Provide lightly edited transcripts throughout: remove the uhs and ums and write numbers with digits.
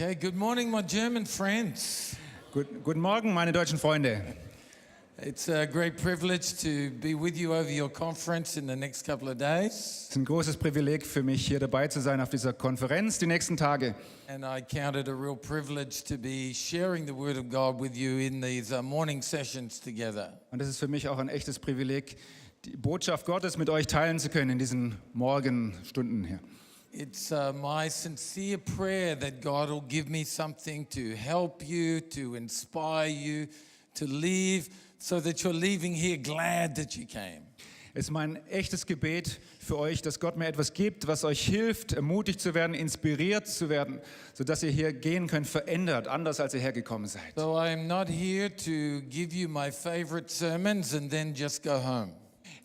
Okay, good morning, my German friends. Guten Morgen, meine deutschen Freunde. It's a great privilege to be with you over your conference in the next couple of days. Es ist ein großes Privileg für mich, hier dabei zu sein auf dieser Konferenz die nächsten Tage. And I count it a real privilege to be sharing the Word of God with you in these morning sessions together. Und es ist für mich auch ein echtes Privileg, die Botschaft Gottes mit euch teilen zu können in diesen Morgenstunden hier. It's my sincere prayer that God will give me something to help you, to inspire you, to leave, so that you're leaving here glad that you came. Es ist mein echtes Gebet für euch, dass Gott mir etwas gibt, was euch hilft, ermutigt zu werden, inspiriert zu werden, sodass ihr hier gehen könnt, verändert, anders als ihr hergekommen seid. So I'm not here to give you my favorite sermons and then just go home.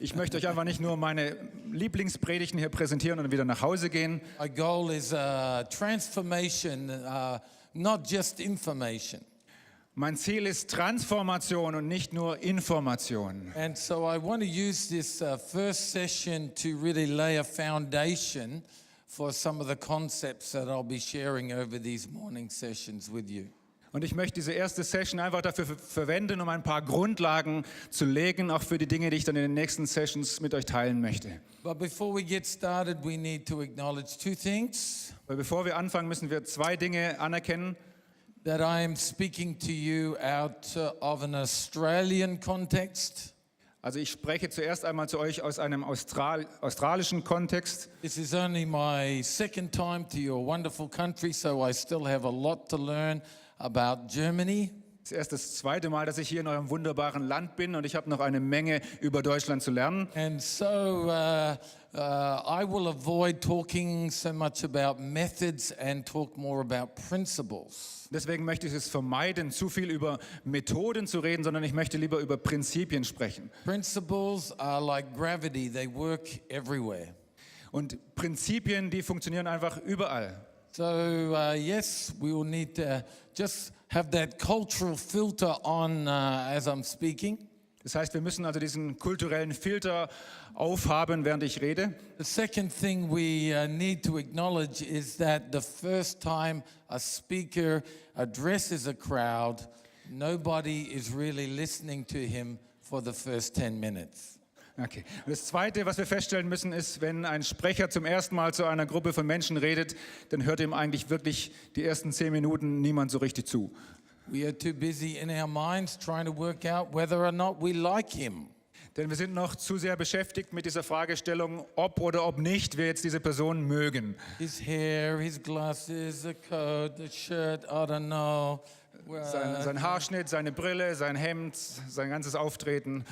Ich möchte euch einfach nicht nur meine Lieblingspredigten hier präsentieren und wieder nach Hause gehen. My goal is transformation, not just information. Mein Ziel ist Transformation und nicht nur Information. And so I want to use this first session to really lay a foundation for some of the concepts that I'll be sharing over these morning sessions with you. Und ich möchte diese erste Session einfach dafür verwenden, um ein paar Grundlagen zu legen, auch für die Dinge, die ich dann in den nächsten Sessions mit euch teilen möchte. But before we get started, we need to acknowledge two things. Weil bevor wir anfangen, müssen wir zwei Dinge anerkennen. That I am speaking to you out of an Australian context. Also ich spreche zuerst einmal zu euch aus einem australischen Kontext. This is only my second time to your wonderful country, so I still have a lot to learn about Germany. Es ist erst das zweite Mal, dass ich hier in eurem wunderbaren Land bin und ich habe noch eine Menge über Deutschland zu lernen. And so I will avoid talking so much about methods and talk more about principles. Deswegen möchte ich es vermeiden, zu viel über Methoden zu reden, sondern ich möchte lieber über Prinzipien sprechen. Principles are like gravity, they work everywhere. Und Prinzipien, die funktionieren einfach überall. So yes, we will need to just have that cultural filter on as I'm speaking. Das heißt, wir müssen also diesen kulturellen Filter aufhaben, während ich rede. The second thing we need to acknowledge is that the first time a speaker addresses a crowd, nobody is really listening to him for the first 10 minutes. Okay. Und das Zweite, was wir feststellen müssen, ist, wenn ein Sprecher zum ersten Mal zu einer Gruppe von Menschen redet, dann hört ihm eigentlich wirklich die ersten 10 Minuten niemand so richtig zu. We are too busy in our minds trying to work out whether or not we like him. Denn wir sind noch zu sehr beschäftigt mit dieser Fragestellung, ob oder ob nicht wir jetzt diese Person mögen. His hair, his glasses, the coat, the shirt, I don't know. Sein Haarschnitt, seine Brille, sein Hemd, sein ganzes Auftreten.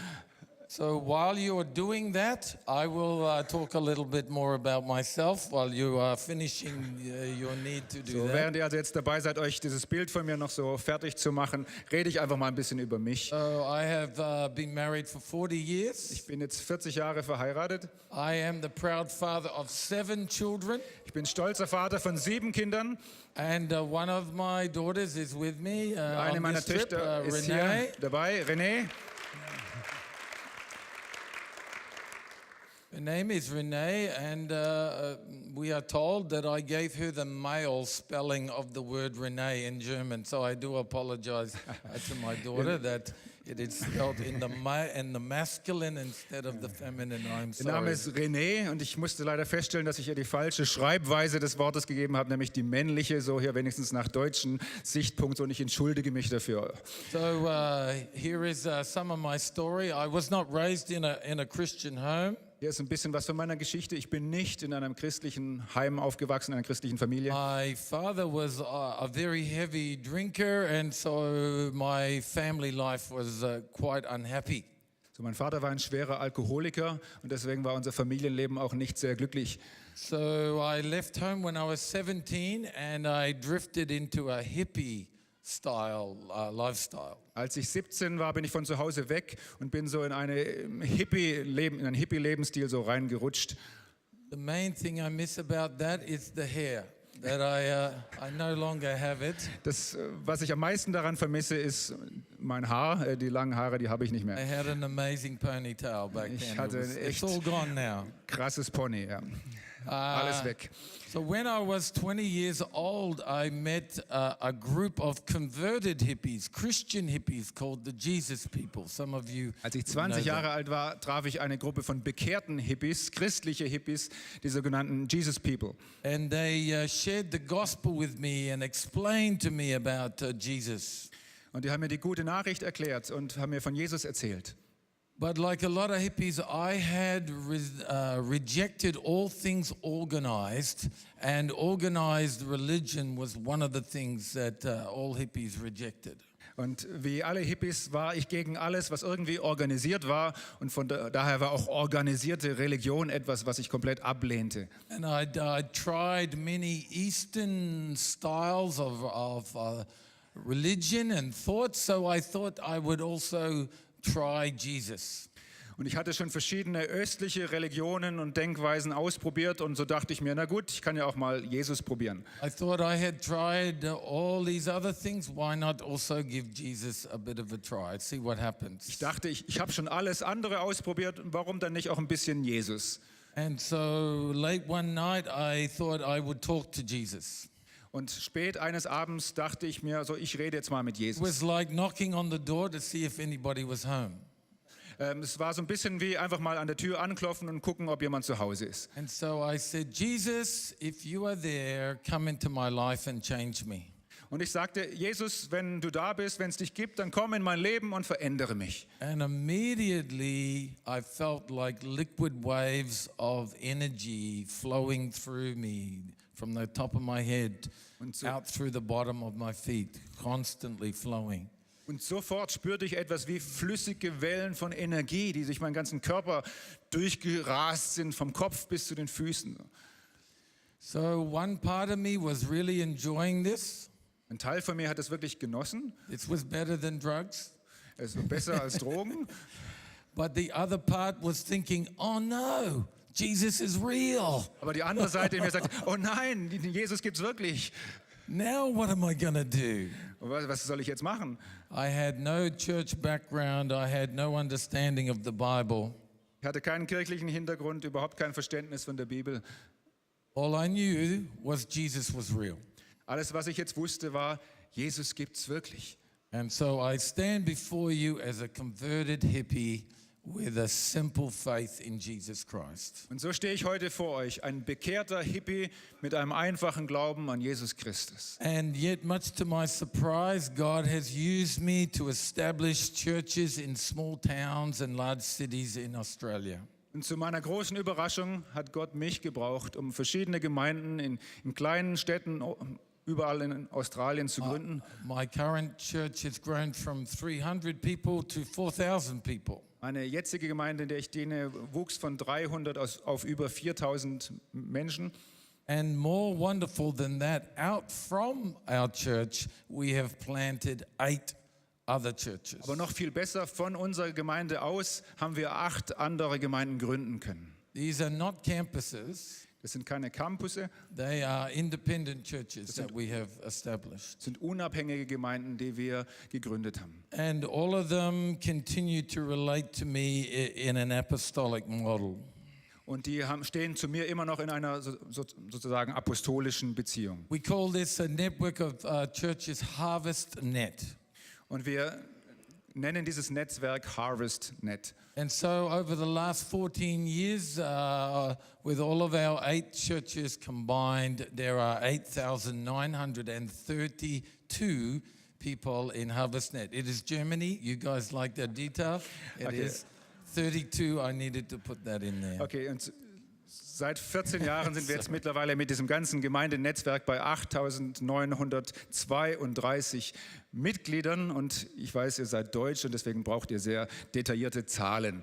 So while you're doing that, I will talk a little bit more about myself while you are finishing your need to do that. Während ihr also jetzt dabei seid, euch dieses Bild von mir noch so fertig zu machen, rede ich einfach mal ein bisschen über mich. So I have been married for 40 years. Ich bin jetzt 40 Jahre verheiratet. I am the proud father of 7 children. Ich bin stolzer Vater von 7 Kindern. And one of my daughters is with me Eine on meiner this trip, Töchter ist Renee. hier dabei, René. Her name is Renee, and we are told that I gave her the male spelling of the word Renee in German. So I do apologize to my daughter that it is spelled in the masculine instead of the feminine. I'm Der Name sorry. ist René und ich musste leider feststellen, dass ich ihr die falsche Schreibweise des Wortes gegeben habe, nämlich die männliche, so hier wenigstens nach deutschen Sichtpunkt, und ich entschuldige mich dafür. So here is some of my story. I was not raised in a Christian home. Hier ist ein bisschen was von meiner Geschichte. Ich bin nicht in einem christlichen Heim aufgewachsen, in einer christlichen Familie. My father was a very heavy drinker, and so my family life was quite unhappy. So, mein Vater war ein schwerer Alkoholiker und deswegen war unser Familienleben auch nicht sehr glücklich. So I left home when I was 17, and I drifted into a hippie style lifestyle. Als ich 17 war, bin ich von zu Hause weg und bin so in einen Hippie-Lebensstil so reingerutscht. The main thing I miss about that is the hair. That I no longer have it. Das, was ich am meisten daran vermisse, ist mein Haar. Die langen Haare, die habe ich nicht I mehr. had an amazing ponytail back Ich then. hatte It's echt all gone now. krasses Pony. Ja. alles weg. So when I was 20 years old, I met a group of converted hippies, Christian hippies called the Jesus people. Some of you Als ich know 20 them. Jahre alt war, traf ich eine Gruppe von bekehrten Hippies, christliche Hippies, die sogenannten Jesus People. And they shared the gospel with me and explained to me about Jesus. Und die haben mir die gute Nachricht erklärt und haben mir von Jesus erzählt. But like a lot of hippies, I had rejected all things organized, and organized religion was one of the things that all hippies rejected. Und wie alle Hippies war ich gegen alles, was irgendwie organisiert war. Und daher war auch organisierte Religion etwas, was ich komplett ablehnte. And I tried many Eastern styles of religion and thought, so I thought I would also try Jesus. Und ich hatte schon verschiedene östliche Religionen und Denkweisen ausprobiert. Und so dachte ich mir, na gut, ich kann ja auch mal Jesus probieren. I thought I had tried all these other things. Why not also give Jesus a bit of a try? See what happens. Ich dachte, ich habe schon alles andere ausprobiert. Warum dann nicht auch ein bisschen Jesus? And so late one night, I thought I would talk to Jesus. Und spät eines Abends dachte ich mir, so ich rede jetzt mal mit It Jesus. was like knocking on the door to see if anybody was home. Es war so ein bisschen wie einfach mal an der Tür anklopfen und gucken, ob jemand zu Hause ist. And so I said, Jesus, if you are there, come into my life and change me. Und ich sagte, Jesus, wenn du da bist, wenn es dich gibt, dann komm in mein Leben und verändere mich. And immediately I felt like liquid waves of energy flowing through me from the top of my head Und so- out through the bottom of my feet, constantly flowing. Und sofort spürte ich etwas wie flüssige Wellen von Energie, die durch meinen ganzen Körper durchgerast sind, vom Kopf bis zu den Füßen. So one part of me was really enjoying this. Ein Teil von mir hat es wirklich genossen. This was better than drugs. Es war besser als Drogen. But the other part was thinking, oh no, Jesus is real. Aber die andere Seite in mir sagt, oh nein, Jesus gibt's wirklich. Now what am I going to do? Und was soll ich jetzt machen? I had no church background. I had no understanding of the Bible. Ich hatte keinen kirchlichen Hintergrund, überhaupt kein Verständnis von der Bibel. All I knew was Jesus was real. Alles, was ich jetzt wusste, war, Jesus gibt's wirklich. And so I stand before you as a converted hippie with a simple faith in Jesus Christ. Und so stehe ich heute vor euch, ein bekehrter Hippie mit einem einfachen Glauben an Jesus Christus. And yet, much to my surprise, God has used me to establish churches in small towns and large cities in Australia. Und zu meiner großen Überraschung hat Gott mich gebraucht, um verschiedene Gemeinden in kleinen Städten überall in Australien zu gründen. My current church has grown from 300 people to 4,000 people. Meine jetzige Gemeinde, in der ich diene, wuchs von 300 auf über 4.000 Menschen. And more wonderful than that, out from our church, we have planted 8 other churches. Aber noch viel besser, von unserer Gemeinde aus haben wir 8 andere Gemeinden gründen können. These are not campuses, Das sind keine Campusse, they are independent churches that we have established. das sind unabhängige Gemeinden, die wir gegründet haben. And all of them continue to relate to me in an apostolic model. Und die stehen zu mir immer noch in einer sozusagen apostolischen Beziehung. We call this a network of churches, Harvest Net. Und wir nennen dieses Netzwerk Harvest Net. And so over the last 14 years, with all of our 8 churches combined, there are 8,932 people in HarvestNet. It is Germany. You guys like that detail? It Okay. is 32. I needed to put that in there. Okay, und seit 14 Jahren sind wir jetzt mittlerweile mit diesem ganzen Gemeindenetzwerk bei 8.932 Mitgliedern. Und ich weiß, ihr seid deutsch und deswegen braucht ihr sehr detaillierte Zahlen.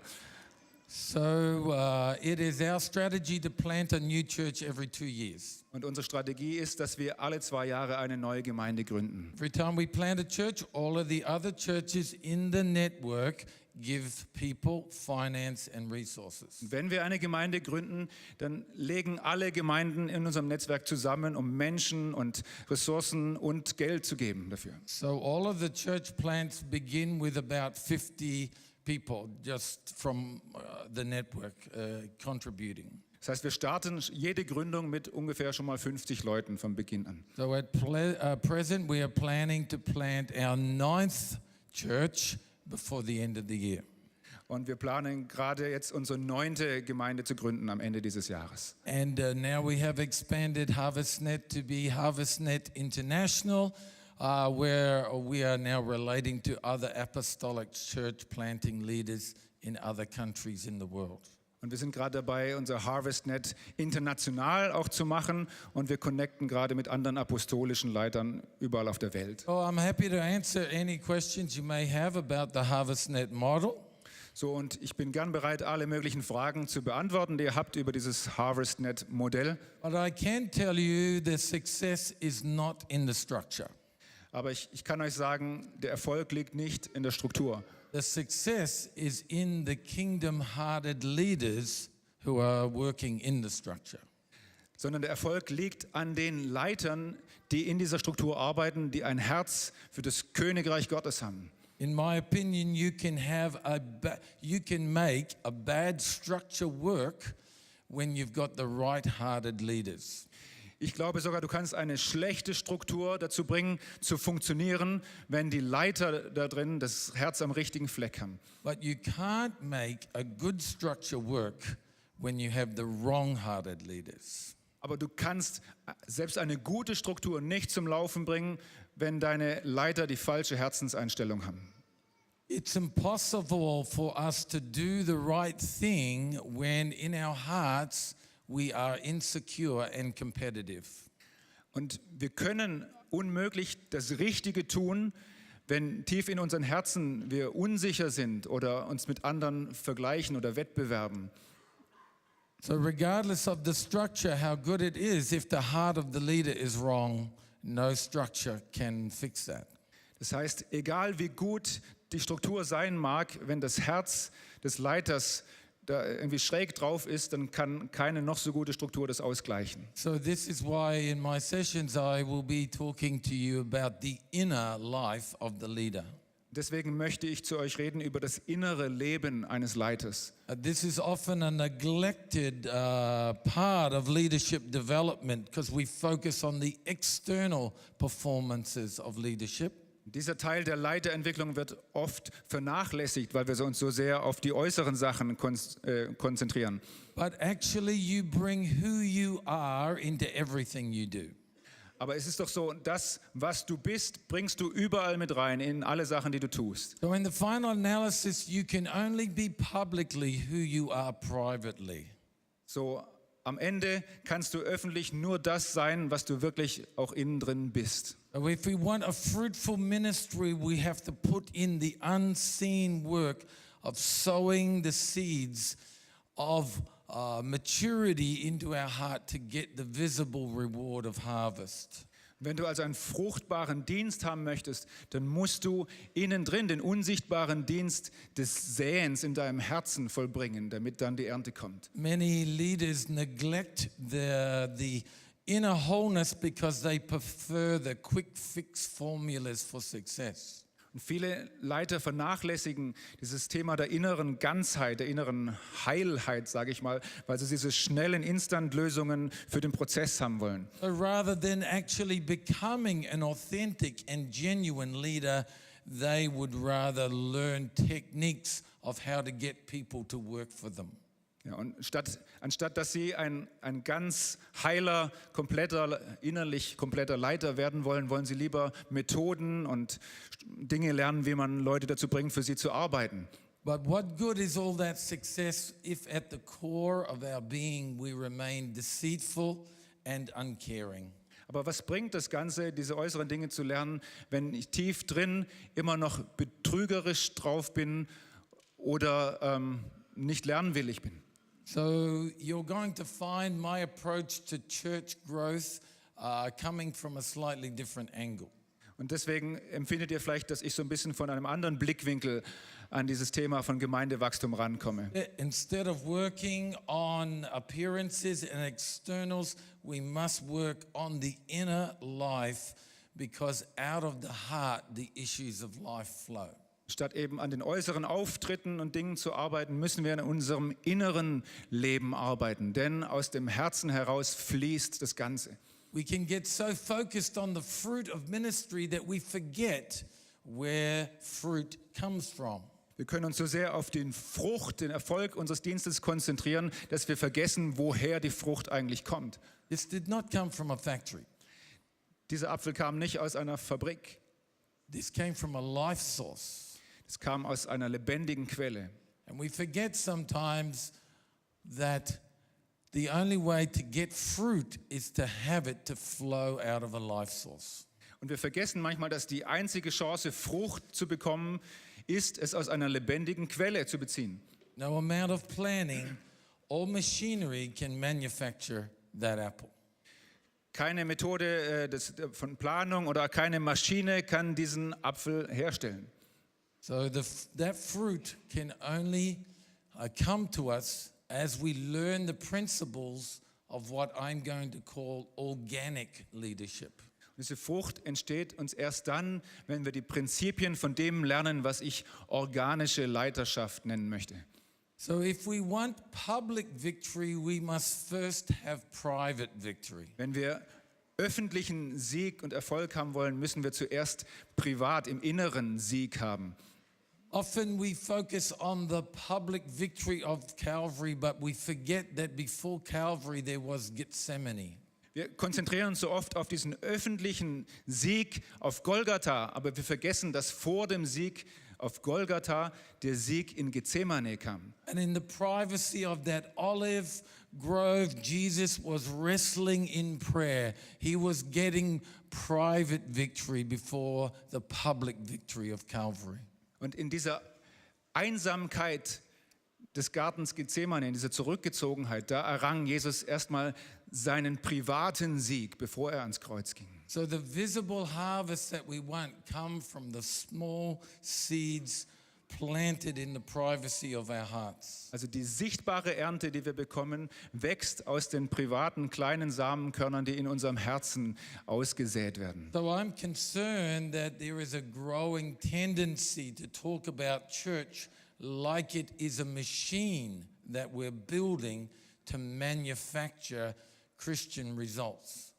So it is our strategy to plant a new church every 2 years. Und unsere Strategie ist, dass wir alle 2 Jahre eine neue Gemeinde gründen. Every time we plant a church, all of the other churches in the network give people finance and resources. Wenn wir eine Gemeinde gründen, dann legen alle Gemeinden in unserem Netzwerk zusammen, um Menschen und Ressourcen und Geld zu geben dafür. So all of the church plants begin with about 50 people just from the network contributing. Das heißt, wir starten jede Gründung mit ungefähr schon mal 50 Leuten von Beginn an. So at present, we are planning to plant our 9th church before the end of the year. Und wir planen gerade jetzt unsere 9. Gemeinde zu gründen am Ende dieses Jahres. And now we have expanded HarvestNet to be HarvestNet International, where we are now relating to other apostolic church planting leaders in other countries in the world. Und wir sind gerade dabei, unser HarvestNet international auch zu machen. Und wir connecten gerade mit anderen apostolischen Leitern überall auf der Welt. So I'm happy to answer any questions you may have about the HarvestNet model. So, und ich bin gern bereit, alle möglichen Fragen zu beantworten, die ihr habt über dieses HarvestNet-Modell. But I can tell you the success is not in the structure. Aber ich kann euch sagen, der Erfolg liegt nicht in der Struktur. The success is in the kingdom-hearted leaders who are working in the structure. Sondern der Erfolg liegt an den Leitern, die in dieser Struktur arbeiten, die ein Herz für das Königreich Gottes haben. In my opinion, you can make a bad structure work when you've got the right-hearted leaders. Ich glaube sogar, du kannst eine schlechte Struktur dazu bringen, zu funktionieren, wenn die Leiter da drin das Herz am richtigen Fleck haben. But you can't make a good structure work when you have the wrong-hearted leaders. Aber du kannst selbst eine gute Struktur nicht zum Laufen bringen, wenn deine Leiter die falsche Herzenseinstellung haben. It's impossible for us to do the right thing when in our hearts we are insecure and competitive. Und wir können unmöglich das Richtige tun, wenn tief in unseren Herzen wir unsicher sind oder uns mit anderen vergleichen oder wettbewerben. So regardless of the structure, how good it is, if the heart of the leader is wrong, no structure can fix that. Das heißt, egal wie gut die Struktur sein mag, wenn das Herz des Leiters da irgendwie schräg drauf ist, dann kann keine noch so gute Struktur das ausgleichen. So this is why in my sessions I will be talking to you about the inner life of the leader. Deswegen möchte ich zu euch reden über das innere Leben eines Leiters. This is often a neglected part of leadership development because we focus on the external performances of leadership. Dieser Teil der Leiterentwicklung wird oft vernachlässigt, weil wir uns so sehr auf die äußeren Sachen konzentrieren. But actually you bring who you are into everything you do. Aber es ist doch so, das, was du bist, bringst du überall mit rein, in alle Sachen, die du tust. So in the final analysis, you can only be publicly who you are privately. So am Ende kannst du öffentlich nur das sein, was du wirklich auch innen drin bist. So if we want a fruitful ministry, we have to put in the unseen work of sowing the seeds of maturity into our heart to get the visible reward of harvest. Wenn du also einen fruchtbaren Dienst haben möchtest, dann musst du innen drin den unsichtbaren Dienst des Säens in deinem Herzen vollbringen, damit dann die Ernte kommt. Many leaders neglect the inner wholeness because they prefer the quick fix formulas for success. Und viele Leiter vernachlässigen dieses Thema der inneren Ganzheit, der inneren Heilheit, sage ich mal, weil sie diese schnellen Instant-Lösungen für den Prozess haben wollen. So rather than actually becoming an authentic and genuine leader, they would rather learn techniques of how to get people to work for them. Ja, und anstatt dass sie ein ganz heiler, innerlich kompletter Leiter werden wollen, wollen sie lieber Methoden und Dinge lernen, wie man Leute dazu bringt, für sie zu arbeiten. But what good is all that success if at the core of our being we remain deceitful and uncaring? Aber was bringt das Ganze, diese äußeren Dinge zu lernen, wenn ich tief drin immer noch betrügerisch drauf bin oder nicht lernwillig bin? So you're going to find my approach to church growth coming from a slightly different angle. Und deswegen empfindet ihr vielleicht, dass ich so ein bisschen von einem anderen Blickwinkel an dieses Thema von Gemeindewachstum rankomme. Instead of working on appearances and externals, we must work on the inner life because out of the heart the issues of life flow. Statt eben an den äußeren Auftritten und Dingen zu arbeiten, müssen wir in unserem inneren Leben arbeiten, denn aus dem Herzen heraus fließt das Ganze. We can get so focused on the fruit of ministry that we forget where fruit comes from. Wir können uns so sehr auf den Erfolg unseres Dienstes konzentrieren, dass wir vergessen, woher die Frucht eigentlich kommt. This did not come from a factory. Dieser Apfel kam nicht aus einer Fabrik, This came from a life source. es kam aus einer lebendigen Quelle. And we forget sometimes that the only way to get fruit is to have it to flow out of a life source. Und wir vergessen manchmal, dass die einzige Chance, Frucht zu bekommen, ist, es aus einer lebendigen Quelle zu beziehen. No amount of planning or machinery can manufacture that apple. Keine Methode von Planung oder keine Maschine kann diesen Apfel herstellen. So that fruit can only come to us as we learn the principles of what I'm going to call organic leadership. Diese Frucht entsteht uns erst dann, wenn wir die Prinzipien von dem lernen, was ich organische Leiterschaft nennen möchte. So if we want public victory, we must first have private victory. Wenn wir öffentlichen Sieg und Erfolg haben wollen, müssen wir zuerst privat im Inneren Sieg haben. Often we focus on the public victory of Calvary, but we forget that before Calvary there was Gethsemane. Wir konzentrieren uns so oft auf diesen öffentlichen Sieg auf Golgatha, aber wir vergessen, dass vor dem Sieg auf Golgatha der Sieg in Gethsemane kam. And in the privacy of that olive grove, Jesus was wrestling in prayer. He was getting private victory before the public victory of Calvary. Und in dieser Einsamkeit des Gartens Gethsemane, in dieser Zurückgezogenheit, da errang Jesus erstmal seinen privaten Sieg, bevor er ans Kreuz ging. So the visible harvest that we want come from the small seeds planted in the privacy of our hearts. Also die sichtbare Ernte, die wir bekommen, wächst aus den privaten kleinen Samenkörnern, die in unserem Herzen ausgesät werden. So I'm concerned that there is a growing tendency to talk about church like it is a machine that we're building to manufacture Christian results.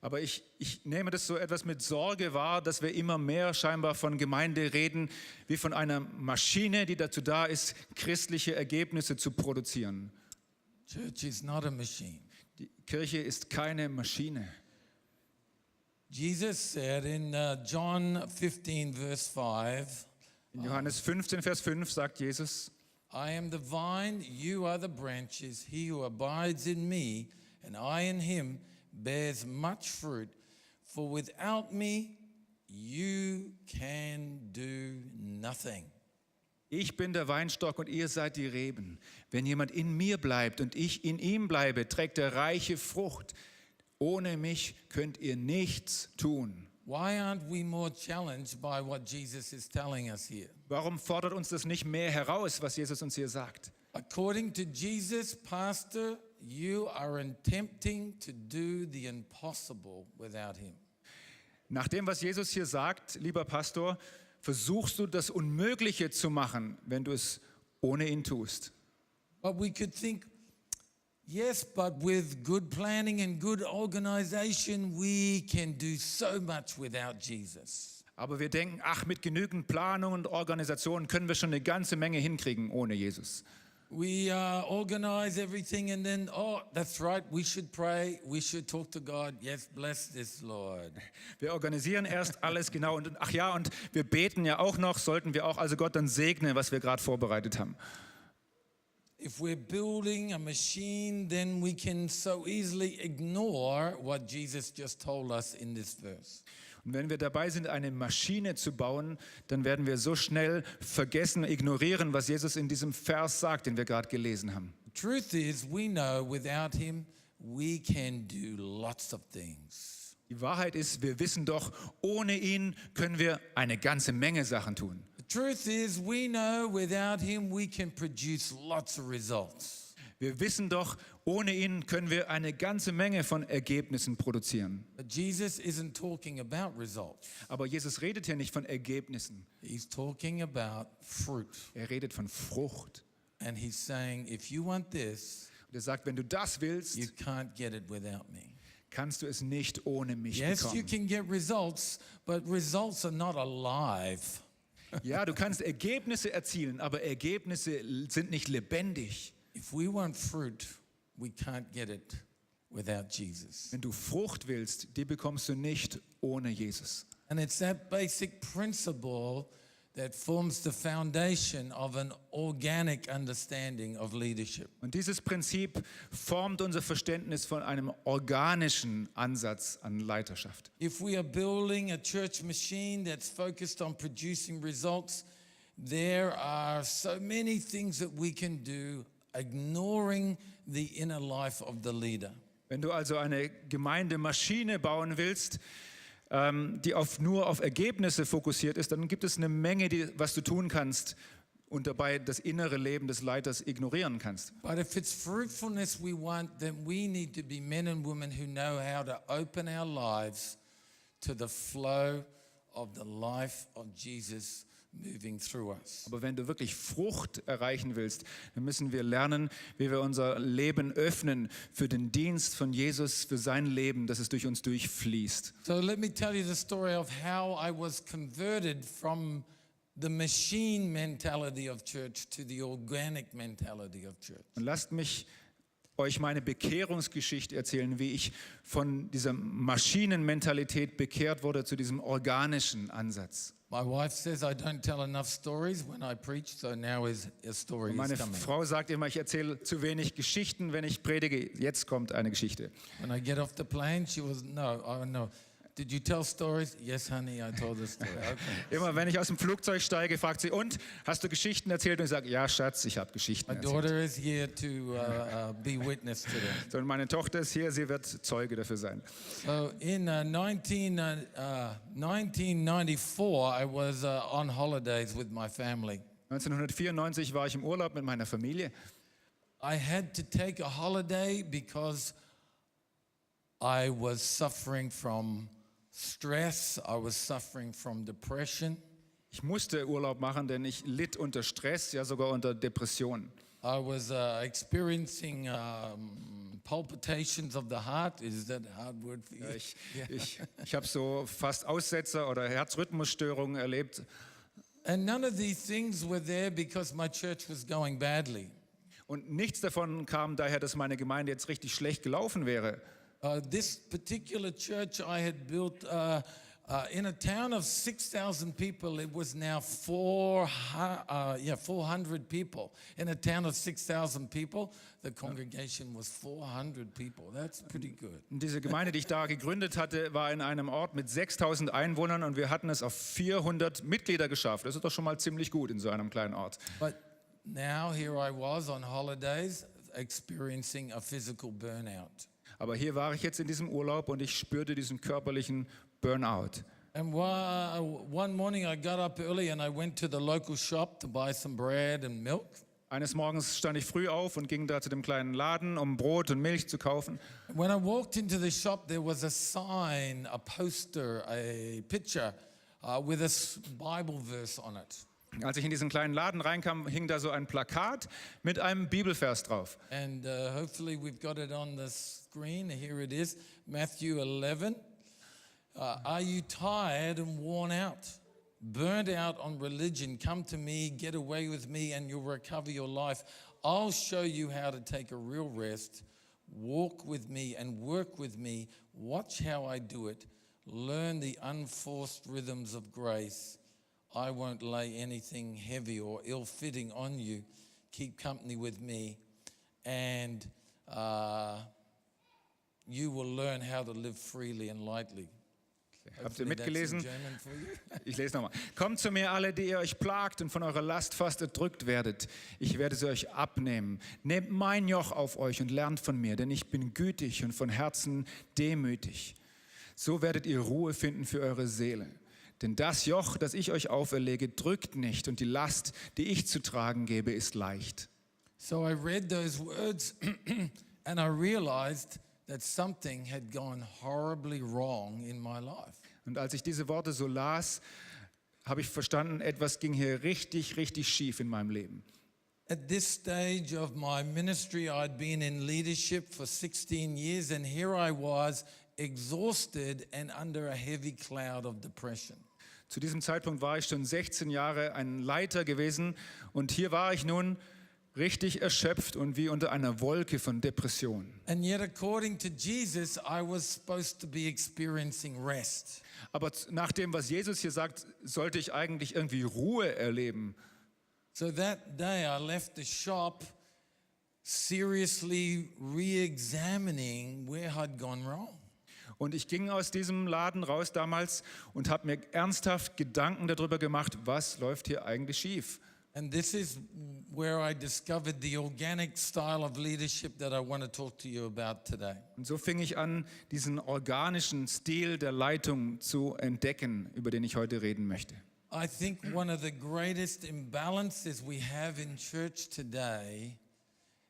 Aber ich nehme das so etwas mit Sorge wahr, dass wir immer mehr scheinbar von Gemeinde reden, wie von einer Maschine, die dazu da ist, christliche Ergebnisse zu produzieren. Church is not a machine. Die Kirche ist keine Maschine. Jesus said in John 15, verse 5, In Johannes 15, Vers 5 sagt Jesus, I am the vine, you are the branches. He who abides in me and I in him bears much fruit. For without me, you can do nothing. ich bin der Weinstock und ihr seid die Reben. Wenn jemand in mir bleibt und ich in ihm bleibe, trägt er reiche Frucht. Ohne mich könnt ihr nichts tun. Why aren't we more challenged by what Jesus is telling us here? Warum fordert uns das nicht mehr heraus, was Jesus uns hier sagt? According to Jesus, Pastor, you are attempting to do the impossible without him. Nach dem, was Jesus hier sagt, lieber Pastor, versuchst du das Unmögliche zu machen, wenn du es ohne ihn tust. But we could think, yes, but with good planning and good organization, we can do so much without Jesus. Aber wir denken, ach, mit genügend Planung und Organisation können wir schon eine ganze Menge hinkriegen ohne Jesus. We organize everything and then, oh, that's right, we should pray, we should talk to God. Yes, bless this, Lord. Wir organisieren erst alles genau und ach ja, und wir beten ja auch noch, sollten wir auch also Gott dann segnen, was wir gerade vorbereitet haben. If we're building a machine, then we can so easily ignore what Jesus just told us in this verse. Und wenn wir dabei sind, eine Maschine zu bauen, dann werden wir so schnell vergessen, ignorieren, was Jesus in diesem Vers sagt, den wir gerade gelesen haben. The truth is, we know without him, we can do lots of things. Die Wahrheit ist, wir wissen doch, ohne ihn können wir eine ganze Menge Sachen tun. The truth is, we know without him, we can produce lots of results. Wir wissen doch, ohne ihn können wir eine ganze Menge von Ergebnissen produzieren. But Jesus isn't talking about results. Aber Jesus redet hier nicht von Ergebnissen. He's talking about fruit. Er redet von Frucht. And he's saying, if you want this, Und er sagt, wenn du das willst, you can't get it without me. kannst du es nicht ohne mich Yes, you bekommen. can get results, but results are not alive. Ja, du kannst Ergebnisse erzielen, aber Ergebnisse sind nicht lebendig. If we want fruit, we can't get it without Jesus. Wenn du Frucht willst, die bekommst du nicht ohne Jesus. And it's that basic principle that forms the foundation of an organic understanding of leadership. Und dieses Prinzip formt unser Verständnis von einem organischen Ansatz an Leiterschaft. If we are building a church machine that's focused on producing results, there are so many things that we can do, ignoring the inner life of the leader. Wenn du also eine Gemeindemaschine bauen willst, die nur auf Ergebnisse fokussiert ist, dann gibt es eine Menge, was du tun kannst und dabei das innere Leben des Leiters ignorieren kannst. But if it's fruitfulness we want, then we need to be men and women who know how to open our lives to the flow of the life of Jesus moving through us. Aber wenn du wirklich Frucht erreichen willst, dann müssen wir lernen, wie wir unser Leben öffnen für den Dienst von Jesus, für sein Leben, dass es durch uns durchfließt. So let me tell you the story of how I was converted from the machine mentality of church to the organic mentality of church. Und lasst mich euch meine Bekehrungsgeschichte erzählen, wie ich von dieser Maschinenmentalität bekehrt wurde zu diesem organischen Ansatz. My wife says I don't tell enough stories when I preach, so now a story Und is meine coming. Frau sagt immer, ich erzähle zu wenig Geschichten, wenn ich predige. Jetzt kommt eine Geschichte. When I get off the plane, she was, no, oh no. Did you tell stories? Yes, honey, I told a story. Okay. Immer wenn ich aus dem Flugzeug steige, fragt sie, und, hast du Geschichten erzählt? Und ich sage, ja, Schatz, ich habe Geschichten My erzählt. daughter is here to be witness to them. So, und meine Tochter ist hier, sie wird Zeuge dafür sein. So in 1994, I was on holidays with my family. 1994 war ich im Urlaub mit meiner Familie. I had to take a holiday because I was suffering from stress. I was suffering from depression. Ich musste Urlaub machen, denn ich litt unter Stress, ja sogar unter Depression. I was experiencing palpitations of the heart. Is that a hard word for you? Ich habe so fast Aussetzer oder Herzrhythmusstörungen erlebt. And none of these things were there because my church was going badly. Und nichts davon kam daher, dass meine Gemeinde jetzt richtig schlecht gelaufen wäre. This particular church I had built in a town of 6,000 people, it was now 400 people. In a town of 6,000 people, the congregation was 400 people. That's pretty good. Und diese Gemeinde, die ich da gegründet hatte, war in einem Ort mit 6.000 Einwohnern und wir hatten es auf 400 Mitglieder geschafft. Das ist doch schon mal ziemlich gut in so einem kleinen Ort. But now here I was on holidays experiencing a physical burnout. Aber hier war ich jetzt in diesem Urlaub und ich spürte diesen körperlichen Burnout. And one morning I got up early and I went to the local shop to buy some bread and milk. Eines Morgens stand ich früh auf und ging da zu dem kleinen Laden, um Brot und Milch zu kaufen. When I walked into the shop, there was a sign, a poster, a picture with a Bible verse on it. Als ich in diesen kleinen Laden reinkam, hing da so ein Plakat mit einem Bibelvers drauf. And hopefully we've got it on the screen. Here it is, Matthew 11. Are you tired and worn out? Burnt out on religion? Come to me, get away with me, and you'll recover your life. I'll show you how to take a real rest. Walk with me and work with me. Watch how I do it. Learn the unforced rhythms of grace. I won't lay anything heavy or ill-fitting on you. Keep company with me, and you will learn how to live freely and lightly. Habt ihr Hopefully that's in mitgelesen? German for you. Ich lese nochmal. Kommt zu mir alle, die ihr euch plagt und von eurer Last fast erdrückt werdet. Ich werde sie euch abnehmen. Nehmt mein Joch auf euch und lernt von mir, denn ich bin gütig und von Herzen demütig. So werdet ihr Ruhe finden für eure Seele. Denn das Joch, das ich euch auferlege, drückt nicht und die Last, die ich zu tragen gebe, ist leicht. So I read those words and I realized that something had gone horribly wrong in my life. Und als ich diese Worte so las, habe ich verstanden, etwas ging hier richtig, richtig schief in meinem Leben. At this stage of my ministry, I'd been in leadership for 16 years, and here I was, exhausted and under a heavy cloud of depression. Zu diesem Zeitpunkt war ich schon 16 Jahre ein Leiter gewesen und hier war ich nun richtig erschöpft und wie unter einer Wolke von Depression. And yet, according to Jesus, I was supposed to be experiencing rest. Aber nach dem, was Jesus hier sagt, sollte ich eigentlich irgendwie Ruhe erleben. So that day I left the shop seriously re-examining where I'd gone wrong. Und ich ging aus diesem Laden raus damals und habe mir ernsthaft Gedanken darüber gemacht, was läuft hier eigentlich schief. And this is where I discovered the organic style of leadership that I want to talk to you about today. Und so fing ich an, diesen organischen Stil der Leitung zu entdecken, über den ich heute reden möchte. I think one of the greatest imbalances we have in church today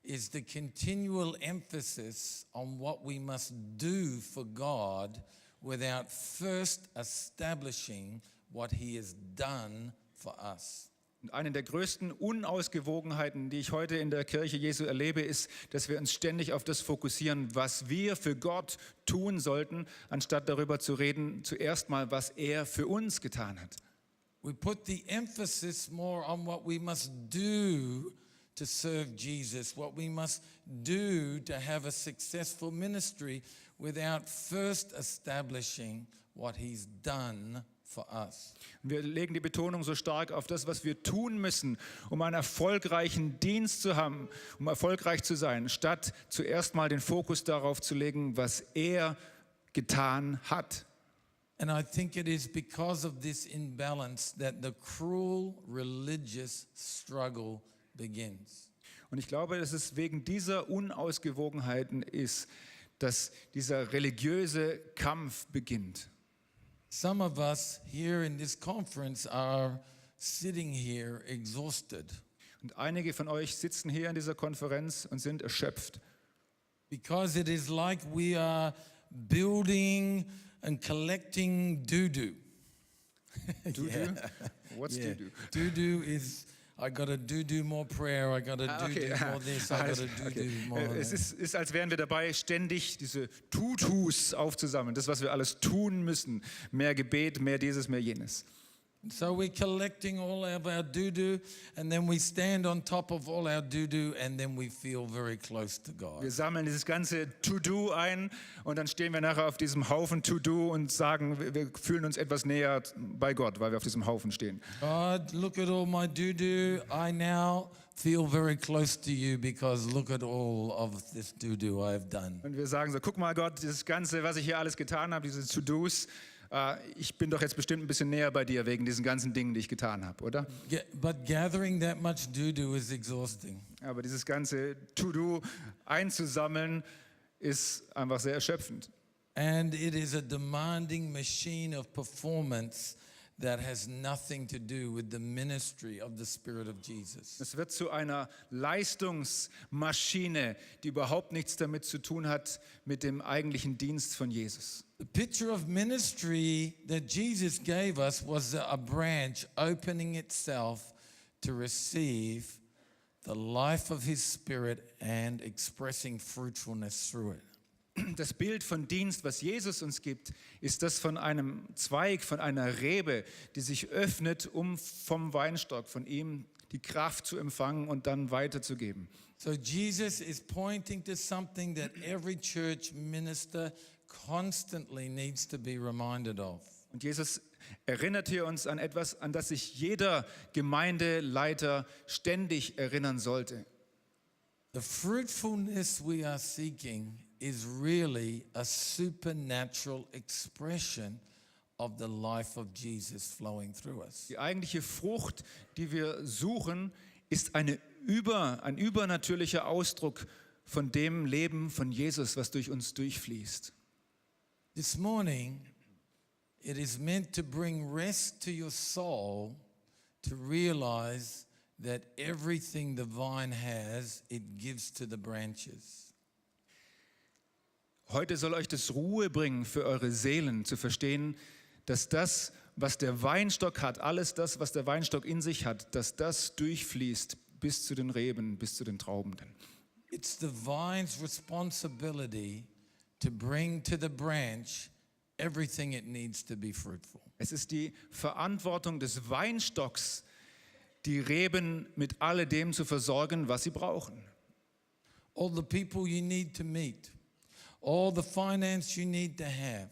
is the continual emphasis on what we must do for God without first establishing what He has done for us. Und eine der größten Unausgewogenheiten, die ich heute in der Kirche Jesu erlebe, ist, dass wir uns ständig auf das fokussieren, was wir für Gott tun sollten, anstatt darüber zu reden, zuerst mal, was er für uns getan hat. We put the emphasis more on what we must do to serve Jesus, what we must do to have a successful ministry without first establishing what He's done for us. Wir legen die Betonung so stark auf das, was wir tun müssen, um einen erfolgreichen Dienst zu haben, um erfolgreich zu sein, statt zuerst mal den Fokus darauf zu legen, was er getan hat. And I think it is because of this imbalance that the cruel religious struggle begins. Und ich glaube, dass es wegen dieser Unausgewogenheiten ist, dass dieser religiöse Kampf beginnt. Some of us here in this conference are sitting here exhausted Und einige von euch sitzen hier in dieser Konferenz und sind erschöpft. because it is like we are building and collecting doo-doo. Doo-doo? What's doo-doo? Doo-doo is, I got to do more prayer, I got to do more this, I got to do more Es that. ist, als wären wir dabei, ständig diese Tutus aufzusammeln. Das, was wir alles tun müssen. Mehr Gebet, mehr dieses, mehr jenes. So we're collecting all of our doo-doo, and then we stand on top of all our doo-doo, and then we feel very close to God. Wir sammeln dieses ganze To-Do ein und dann stehen wir nachher auf diesem Haufen To-Do und sagen, wir fühlen uns etwas näher bei Gott, weil wir auf diesem Haufen stehen. God, look at all my doo-doo. I now feel very close to you because look at all of this doo-doo I've done. Und wir sagen so, guck mal Gott, dieses Ganze, was ich hier alles getan habe, diese To-Dos, ich bin doch jetzt bestimmt ein bisschen näher bei dir wegen diesen ganzen Dingen, die ich getan habe, oder? But gathering that much doo-doo is exhausting. Aber dieses ganze To-Do einzusammeln, ist einfach sehr erschöpfend. And it is a demanding machine of performance that has nothing to do with the ministry of the Spirit of Jesus. Es wird zu einer Leistungsmaschine, die überhaupt nichts damit zu tun hat mit dem eigentlichen Dienst von Jesus. The picture of ministry that Jesus gave us was a branch opening itself to receive the life of His Spirit and expressing fruitfulness through it. Das Bild von Dienst, was Jesus uns gibt, ist das von einem Zweig, von einer Rebe, die sich öffnet, um vom Weinstock, von ihm die Kraft zu empfangen und dann weiterzugeben. So Jesus is pointing to something that every church minister constantly needs to be reminded of. Und Jesus erinnert hier uns an etwas, an das sich jeder Gemeindeleiter ständig erinnern sollte. The fruitfulness we are seeking is really a supernatural expression of the life of Jesus flowing through us. Die eigentliche Frucht, die wir suchen, ist ein übernatürlicher Ausdruck von dem Leben von Jesus, was durch uns durchfließt. This morning, it is meant to bring rest to your soul to realize that everything the vine has, it gives to the branches. Heute soll euch das Ruhe bringen für eure Seelen, zu verstehen, dass das, was der Weinstock hat, alles das, was der Weinstock in sich hat, dass das durchfließt bis zu den Reben, bis zu den Trauben. It's the vine's responsibility to bring to the branch everything it needs to be fruitful. Es ist die Verantwortung des Weinstocks, die Reben mit alledem zu versorgen, was sie brauchen. All the people you need to meet, all the finance you need to have,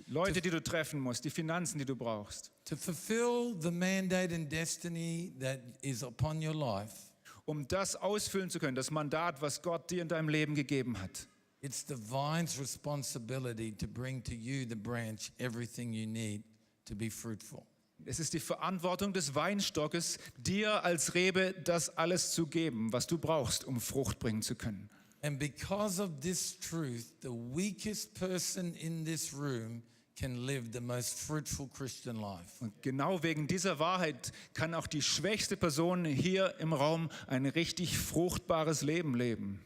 Leute, die du treffen musst, die Finanzen, die du brauchst, to fulfill the mandate and destiny that is upon your life. um das ausfüllen zu können, das Mandat, was Gott dir in deinem Leben gegeben hat. It's the vine's responsibility to bring to you, the branch, everything you need to be fruitful. Es ist die Verantwortung des Weinstockes, dir als Rebe das alles zu geben, was du brauchst, um Frucht bringen zu können. And because of this truth, the weakest person in this room can live the most fruitful Christian life. Und genau wegen dieser Wahrheit kann auch die schwächste Person hier im Raum ein richtig fruchtbares Leben leben.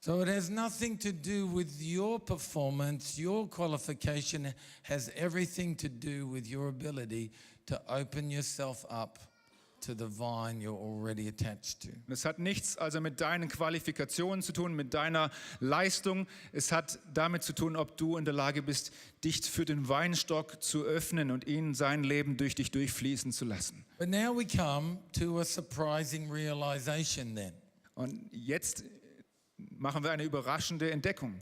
So it has nothing to do with your performance, your qualification. It has everything to do with your ability to open yourself up to the vine you're already attached to. Und es hat nichts also mit deinen Qualifikationen zu tun, mit deiner Leistung. Es hat damit zu tun, ob du in der Lage bist, dich für den Weinstock zu öffnen und ihn sein Leben durch dich durchfließen zu lassen. But now we come to a surprising realization then. Und jetzt machen wir eine überraschende Entdeckung.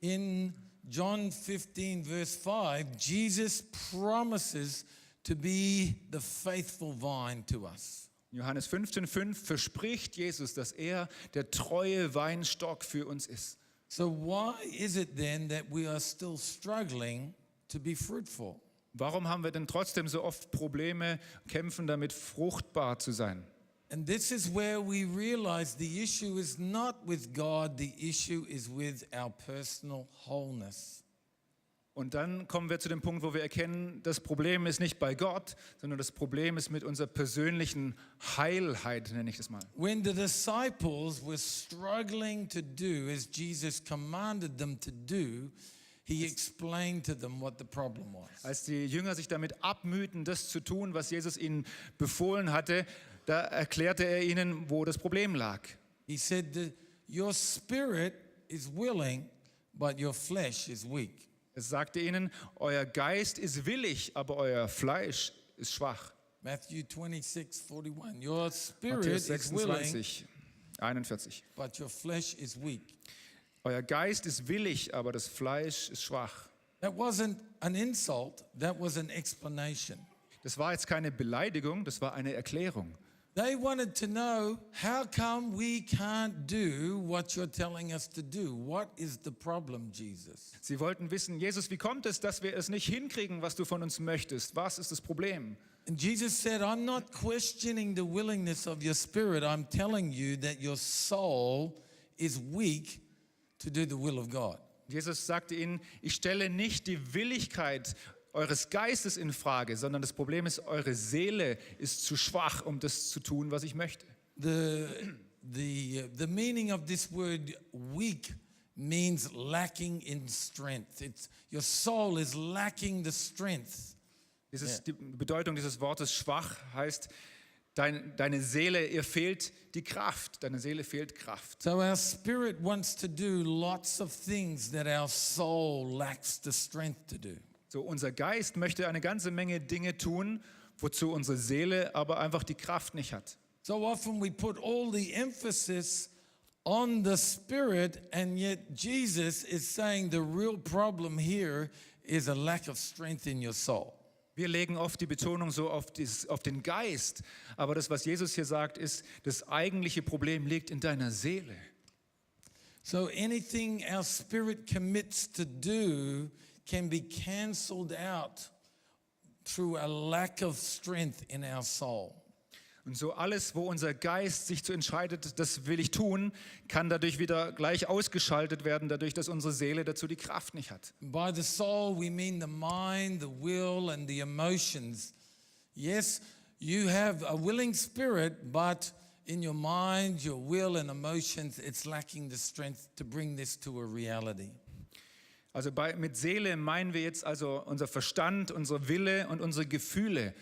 In John 15, verse 5, Jesus promises to be the faithful vine to us. Johannes 15,5 verspricht Jesus, dass er der treue Weinstock für uns ist. So why is it then that we are still struggling to be fruitful? Warum haben wir denn trotzdem so oft Probleme, kämpfen damit, fruchtbar zu sein? And this is where we realize the issue is not with God, the issue is with our personal wholeness. Und dann kommen wir zu dem Punkt, wo wir erkennen, das Problem ist nicht bei Gott, sondern das Problem ist mit unserer persönlichen Heilheit, nenne ich das mal. When the disciples were struggling to do as Jesus commanded them to do, he explained to them what the problem was. Als die Jünger sich damit abmühten, das zu tun, was Jesus ihnen befohlen hatte, da erklärte er ihnen, wo das Problem lag. He said that your spirit is willing, but your flesh is weak. Er sagte ihnen, euer Geist ist willig, aber euer Fleisch ist schwach. Matthew 26:41. Your spirit Matthäus is willing, 26, 41. but your flesh is weak. Euer Geist ist willig, aber das Fleisch ist schwach. That wasn't an insult, that was an explanation. Das war jetzt keine Beleidigung, das war eine Erklärung. They wanted to know, how come we can't do what you're telling us to do? What is the problem, Jesus? Sie wollten wissen, Jesus, wie kommt es, dass wir es nicht hinkriegen, was du von uns möchtest? Was ist das Problem? And Jesus said, I'm not questioning the willingness of your spirit. I'm telling you that your soul is weak to do the will of God. Jesus sagte ihnen, ich stelle nicht die Willigkeit eures Geistes in Frage, sondern das Problem ist, eure Seele ist zu schwach, um das zu tun, was ich möchte. The meaning of this word weak means lacking in strength. Your soul is lacking the strength. Die Bedeutung dieses Wortes schwach heißt, deine Seele, ihr fehlt die Kraft, deine Seele fehlt Kraft. So our spirit wants to do lots of things that our soul lacks the strength to do. So, unser Geist möchte eine ganze Menge Dinge tun, wozu unsere Seele aber einfach die Kraft nicht hat. So often we put all the emphasis on the spirit, and yet Jesus is saying the real problem here is a lack of strength in your soul. Wir legen oft die Betonung so auf den Geist, aber das, was Jesus hier sagt, ist, das eigentliche Problem liegt in deiner Seele. So anything our spirit commits to do can be cancelled out through a lack of strength in our soul. Und so alles, wo unser Geist sich zu entscheidet, das will ich tun, kann dadurch wieder gleich ausgeschaltet werden, dadurch, dass unsere Seele dazu die Kraft nicht hat. By the soul we mean the mind, the will and the emotions. Yes, you have a willing spirit, but in your mind, your will and emotions, it's lacking the strength to bring this to a reality. Also mit Seele meinen wir jetzt also unser Verstand, unser Wille und unsere Gefühle.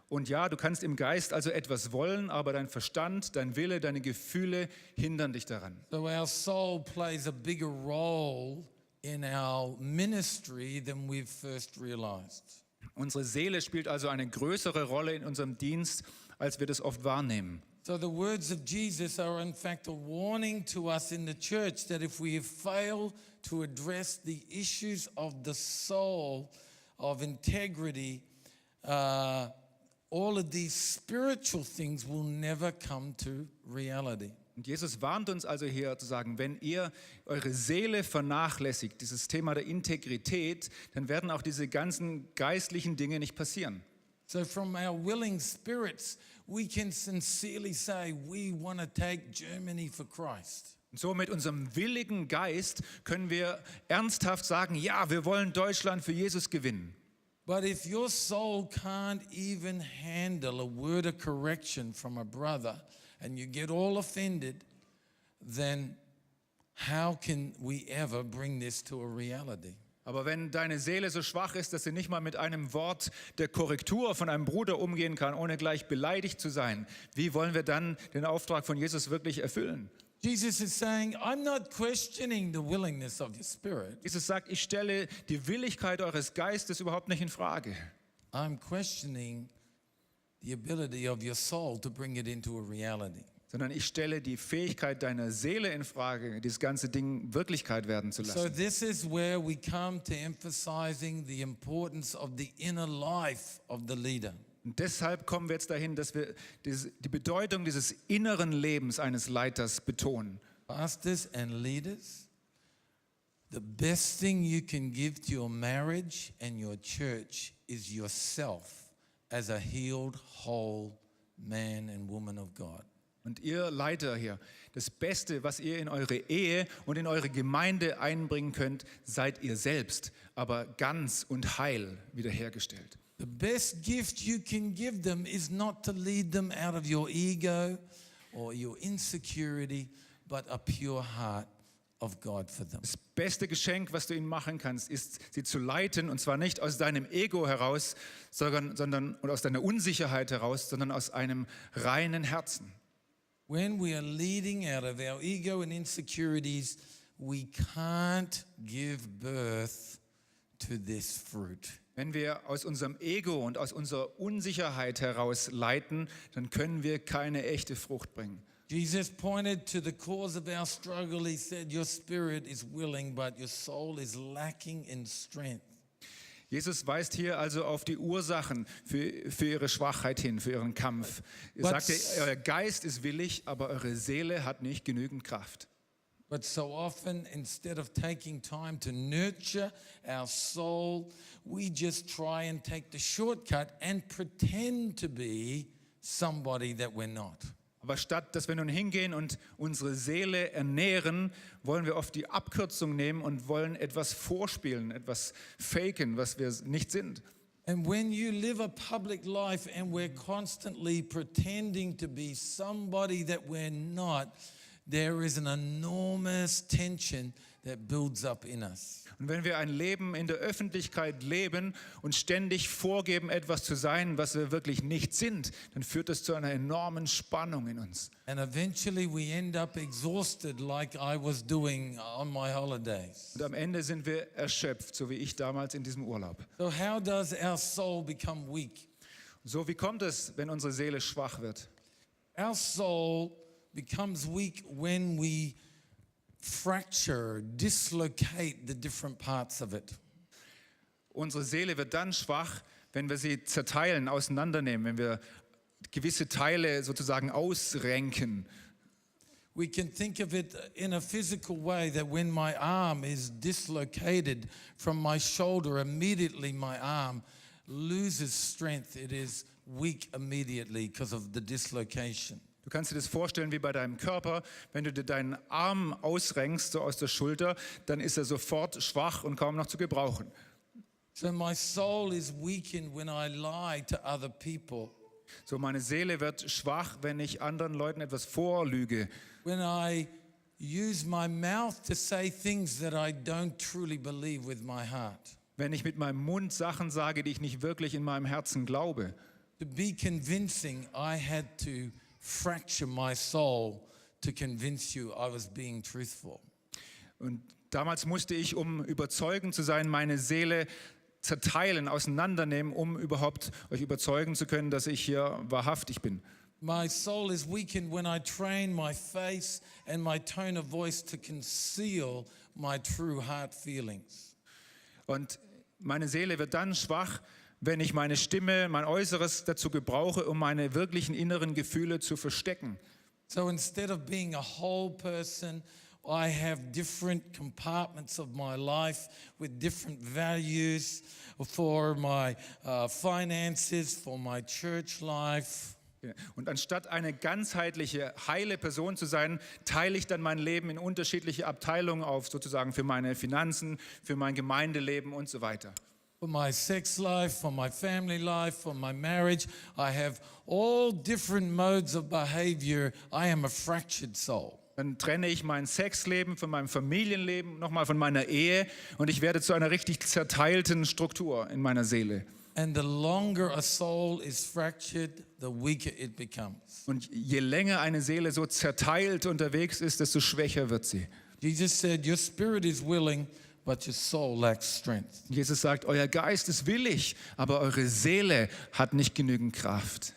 Und ja, du kannst im Geist also etwas wollen, aber dein Verstand, dein Wille, deine Gefühle hindern dich daran. So our soul plays a bigger role in our ministry than we've first realized. Unsere Seele spielt also eine größere Rolle in unserem Dienst, als wir das oft wahrnehmen. So the words of Jesus are in fact a warning to us in the church that if we fail to address the issues of the soul, of integrity, all of these spiritual things will never come to reality. Und Jesus warnt uns also hier zu sagen, wenn ihr eure Seele vernachlässigt, dieses Thema der Integrität, dann werden auch diese ganzen geistlichen Dinge nicht passieren. So from our willing spirits, we can sincerely say we want to take Germany for Christ. Und so mit unserem willigen Geist können wir ernsthaft sagen, ja, wir wollen Deutschland für Jesus gewinnen. But if your soul can't even handle a word of correction from a brother and you get all offended, then how can we ever bring this to a reality? Aber wenn deine Seele so schwach ist, dass sie nicht mal mit einem Wort der Korrektur von einem Bruder umgehen kann, ohne gleich beleidigt zu sein, wie wollen wir dann den Auftrag von Jesus wirklich erfüllen? Jesus is saying, I'm not questioning the willingness of your spirit. Jesus sagt, ich stelle die Willigkeit eures Geistes überhaupt nicht in Frage. I'm questioning the ability of your soul to bring it into a reality. Sondern ich stelle die Fähigkeit deiner Seele in Frage, dieses ganze Ding Wirklichkeit werden zu So lassen. this is where we come to emphasizing the importance of the inner life of the leader. Und deshalb kommen wir jetzt dahin, dass wir die Bedeutung dieses inneren Lebens eines Leiters betonen. Pastors and leaders, the best thing you can give to your marriage and your church is yourself as a healed, whole man and woman of God. Und ihr Leiter hier, das Beste, was ihr in eure Ehe und in eure Gemeinde einbringen könnt, seid ihr selbst, aber ganz und heil wiederhergestellt. The best gift you can give them is not to lead them out of your ego or your insecurity, but a pure heart of God for them. Das beste Geschenk, was du ihnen machen kannst, ist, sie zu leiten, und zwar nicht aus deinem Ego heraus, sondern und aus deiner Unsicherheit heraus, sondern aus einem reinen Herzen. When we are leading out of our ego and insecurities, we can't give birth to this fruit. Wenn wir aus unserem Ego und aus unserer Unsicherheit heraus leiten, dann können wir keine echte Frucht bringen. Jesus pointed to the cause of our struggle. He said, your spirit is willing, but your soul is lacking in strength. Jesus weist hier also auf die Ursachen für ihre Schwachheit hin, für ihren Kampf. Er sagte, euer Geist ist willig, aber eure Seele hat nicht genügend Kraft. But so often, instead of taking time to nurture our soul, we just try and take the shortcut and pretend to be somebody that we're not. Aber statt, dass wir nun hingehen und unsere Seele ernähren, wollen wir oft die Abkürzung nehmen und wollen etwas vorspielen, etwas faken, was wir nicht sind. And when you live a public life and we're constantly pretending to be somebody that we're not, there is an enormous tension that builds up in us. Und wenn wir ein Leben in der Öffentlichkeit leben und ständig vorgeben, etwas zu sein, was wir wirklich nicht sind, dann führt das zu einer enormen Spannung in uns. And eventually we end up exhausted like I was doing on my holidays. Und am Ende sind wir erschöpft, so wie ich damals in diesem Urlaub. So how does our soul become weak? So, wie kommt es, wenn unsere Seele schwach wird? Our soul becomes weak when we fracture, dislocate the different parts of it. Unsere Seele wird dann schwach, wenn wir sie zerteilen, auseinandernehmen, wenn wir gewisse Teile sozusagen ausrenken. We can think of it in a physical way that when my arm is dislocated from my shoulder, immediately my arm loses strength. It is weak immediately because of the dislocation. Du kannst dir das vorstellen wie bei deinem Körper, wenn du dir deinen Arm ausrenkst, so aus der Schulter, dann ist er sofort schwach und kaum noch zu gebrauchen. So my soul is weakened when I lie to other people. So, meine Seele wird schwach, wenn ich anderen Leuten etwas vorlüge. When I use my mouth to say things that I don't truly believe with my heart. Wenn ich mit meinem Mund Sachen sage, die ich nicht wirklich in meinem Herzen glaube. To be convincing, I had to fracture my soul to convince you I was being truthful. Und damals musste ich, um überzeugend zu sein, meine Seele zerteilen, auseinandernehmen, um überhaupt euch überzeugen zu können, dass ich hier wahrhaftig bin. My soul is weakened when I train my face and my tone of voice to conceal my true heart feelings. Und meine Seele wird dann schwach, wenn ich meine Stimme, mein Äußeres dazu gebrauche, um meine wirklichen inneren Gefühle zu verstecken. So instead of being a whole person, I have different compartments of my life with different values for my finances, for my church life. Ja, und anstatt eine ganzheitliche, heile Person zu sein, teile ich dann mein Leben in unterschiedliche Abteilungen auf, sozusagen für meine Finanzen, für mein Gemeindeleben und so weiter. For my sex life, for my family life, for my marriage, I have all different modes of behavior. I am a fractured soul. Dann trenne ich mein Sexleben von meinem Familienleben, nochmal von meiner Ehe und ich werde zu einer richtig zerteilten Struktur in meiner Seele. And the longer a soul is fractured, the weaker it becomes. Und je länger eine Seele so zerteilt unterwegs ist, desto schwächer wird sie. Jesus said, your spirit is willing, but your soul lacks strength. Jesus sagt, euer Geist ist willig, aber eure Seele hat nicht genügend Kraft.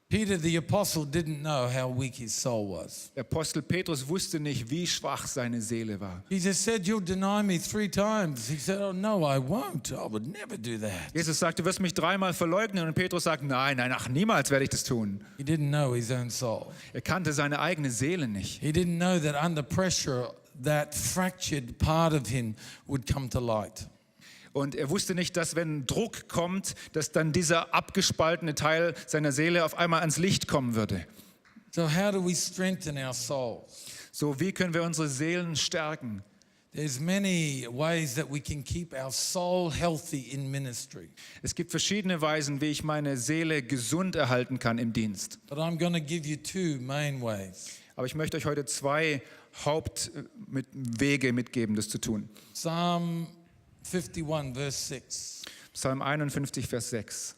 Peter the apostle didn't know how weak his soul was. Der Apostel Petrus wusste nicht, wie schwach seine Seele war. Jesus said, you'll deny me 3 times. He said, oh no, I won't. I would never do that. Jesus sagt, du wirst mich 3-mal verleugnen. Und Petrus sagt, nein, ach, niemals werde ich das tun. He didn't know his own soul. Er kannte seine eigene Seele nicht. He didn't know that under pressure, that fractured part of him would come to light. Und er wusste nicht, dass wenn Druck kommt, dass dann dieser abgespaltene Teil seiner Seele auf einmal ans Licht kommen würde. So how do we strengthen our souls? So, wie können wir unsere Seelen stärken? There's many ways that we can keep our soul healthy in ministry. Es gibt verschiedene Weisen, wie ich meine Seele gesund erhalten kann im Dienst. But I'm going to give you 2 main ways. Aber ich möchte euch heute 2 Hauptwege mitgeben, das zu tun. Psalm 51, verse 6. Psalm 51, Vers 6.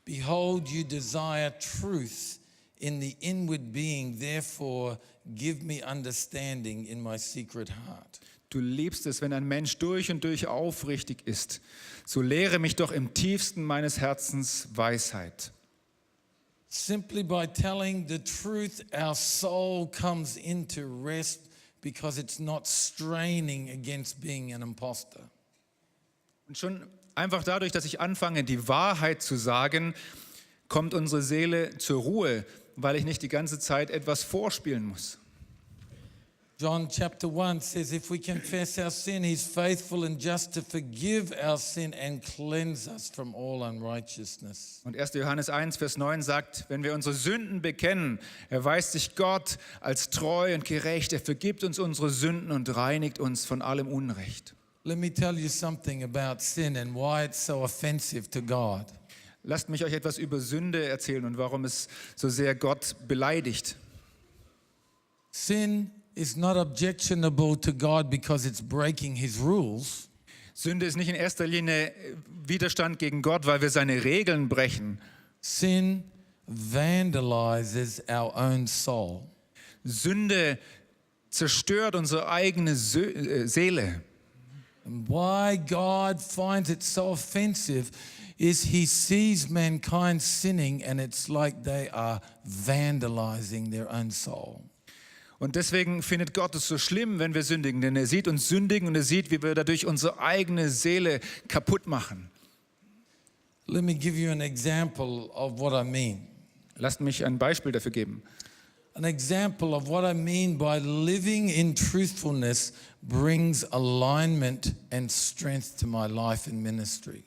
Behold, you desire truth in the inward being, therefore give me understanding in my secret heart. Du liebst es, wenn ein Mensch durch und durch aufrichtig ist. So lehre mich doch im tiefsten meines Herzens Weisheit. Simply by telling the truth, our soul comes into rest because it's not straining against being an imposter. Und schon einfach dadurch, dass ich anfange, die Wahrheit zu sagen, kommt unsere Seele zur Ruhe, weil ich nicht die ganze Zeit etwas vorspielen muss. John chapter 1 says, if we confess our sin, he's faithful and just to forgive our sin and cleanse us from all unrighteousness. Und 1. Johannes 1, Vers 9 sagt, wenn wir unsere Sünden bekennen, erweist sich Gott als treu und gerecht. Er vergibt uns unsere Sünden und reinigt uns von allem Unrecht. Let me tell you something about sin and why it's so offensive to God. Lasst mich euch etwas über Sünde erzählen und warum es so sehr Gott beleidigt. Sin is not objectionable to God because it's breaking his rules. Sünde ist nicht in erster Linie Widerstand gegen Gott, weil wir seine Regeln brechen. Sin vandalizes our own soul. Sünde zerstört unsere eigene Seele. And why God finds it so offensive is he sees mankind sinning and it's like they are vandalizing their own soul. Und deswegen findet Gott es so schlimm, wenn wir sündigen, denn er sieht uns sündigen und er sieht, wie wir dadurch unsere eigene Seele kaputt machen. Let me give you an example of what I mean. Lasst mich ein Beispiel dafür geben. An example of what I mean by living in truthfulness brings alignment and strength to my life and ministry.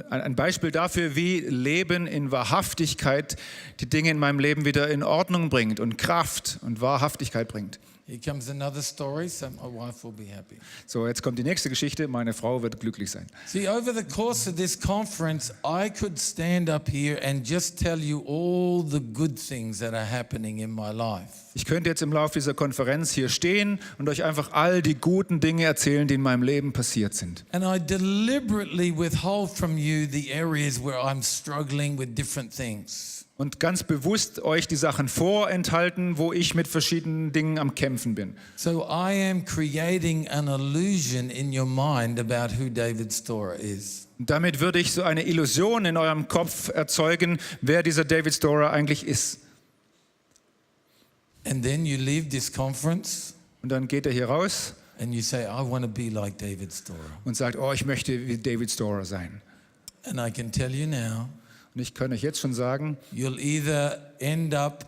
Ein Beispiel dafür, wie Leben in Wahrhaftigkeit die Dinge in meinem Leben wieder in Ordnung bringt und Kraft und Wahrhaftigkeit bringt. Here comes another story, so my wife will be happy. So, jetzt kommt die nächste Geschichte. Meine Frau wird glücklich sein. See, over the course of this conference, I could stand up here and just tell you all the good things that are happening in my life. Ich könnte jetzt im Laufe dieser Konferenz hier stehen und euch einfach all die guten Dinge erzählen, die in meinem Leben passiert sind. And I deliberately withhold from you the areas where I'm struggling with different things. Und ganz bewusst euch die Sachen vorenthalten, wo ich mit verschiedenen Dingen am Kämpfen bin. So I am creating an illusion in your mind about who David Storer is. Und damit würde ich so eine Illusion in eurem Kopf erzeugen, wer dieser David Storer eigentlich ist. And then you leave this conference Und dann geht er hier raus and you say, I want to be like David Storer. und sagt, oh, ich möchte wie David Storer sein. And I can tell you now, Und ich kann euch jetzt schon sagen, you'll either end up